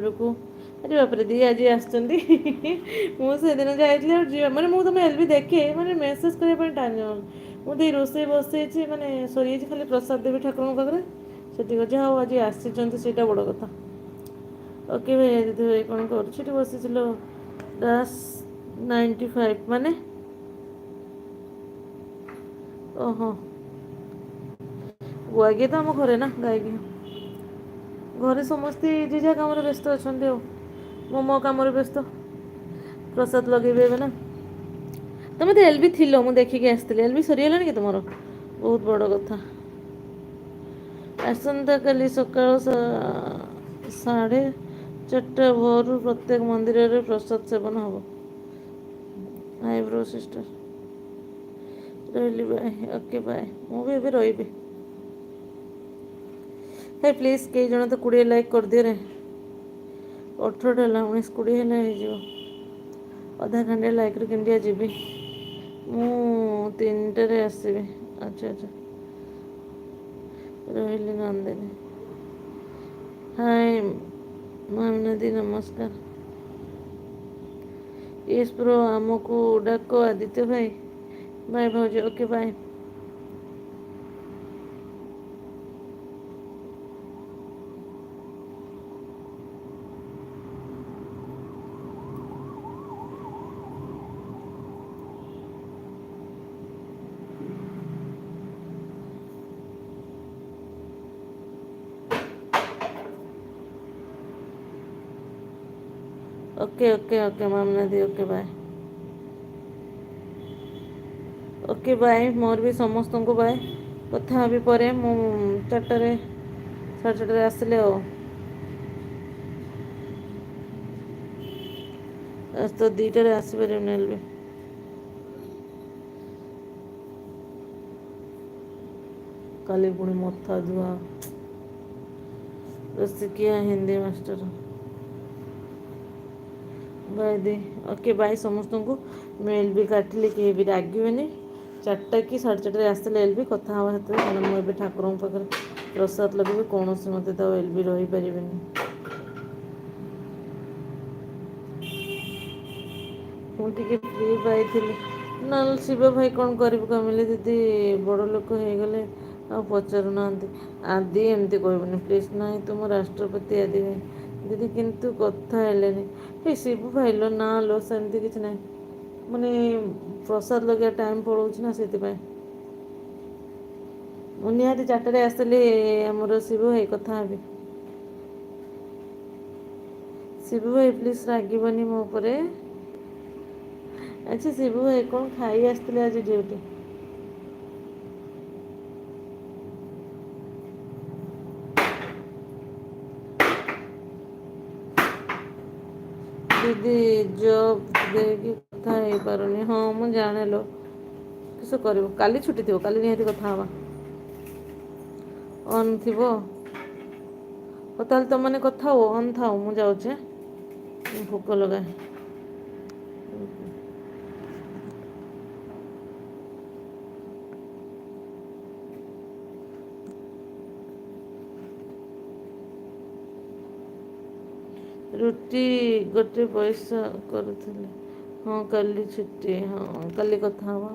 को अरे बाप रे दी आज आसुँच मुझे जाइए माने मुझे तुम एल भी देखे माने मेसेज करने टाइम मुझे रोसे बसई माने सरी खाली प्रसाद देवी ठाकुर पाखे से जहाँ आज आसी बड़ कथा ओके भाई दीदी भाई कौन कर बसी दास 95 माने ओहो गुआगे तो आम घरे ना गायकी घरे समस्ते जे जहाँ कम व्यस्त अच्छा मो मो कम व्यस्त प्रसाद लगे ना तुम तो एल भी थी मुझे देखिकी आसती एल भी सरीगला कि तुम बहुत बड़ कथा आसंता काली सकाल 4:30 भोर प्रत्येक मंदिर में प्रसाद सेवन हम हाय ब्रो सिस्टर रही बाय ओके बाय मुझे रही हे प्लीज कई जन तो 20 लाइक कर दिए रे 18 है 19 20 है अधा खंडे लाइक रे केंडिया जीवी मु 3टारे आसबि अच्छा अच्छा रही नंदिनी हाय मामनदी नमस्कार यस ब्रो आमको डाको आदित्य भाई बाय भाजी okay bye okay okay okay मामनदी ओके बाय ओके बाय मोर भी समस्त को बाय कथा भी पर मु 4टारे 4:30 आसले आज तो 2टारे आसपारे भी काली पुणी मथा धुआ रसिकिया हिंदी मास्टर बाय दी ओके बाय समस्त को मेल भी काटिली कहीं भी रागवे 4टा कि 4:30 आसले एल भी कथा हाँ से मुझे ठाकुर पाखे प्रसाद लगे कौन सी मत तो एल भी रही पारे मुझे फ्री पाई ना शिव भाई कौन कर कमिले दीदी बड़ लोक हो गले आ पचारू ना आदि एमती कहबनी प्लीज ना तुम राष्ट्रपति आदि भाई दीदी किंतु कथा हे शिव भाई लो ना लो सेमती किसी ना माने प्रसाद लगे टाइम पड़ोच ना से निहाती 4टारे आसले आमर शिव भाई कथा हे शिव भाई प्लीज रागबनी मो पर अच्छा शिव भाई कौन खाई आसते आज ड्यूटी दीदी जॉब देखी कथा हो पारुनी हाँ मुझे जाने लो किस कर काली छुट्टी थी काली निहाती कथा हवा अन थी ताल तुम मैंने कथा हो अन था मुझे जाऊे भोक लगा रुटी गोटे पैसा करुले हाँ काली छुट्टी हाँ काली कथा हवा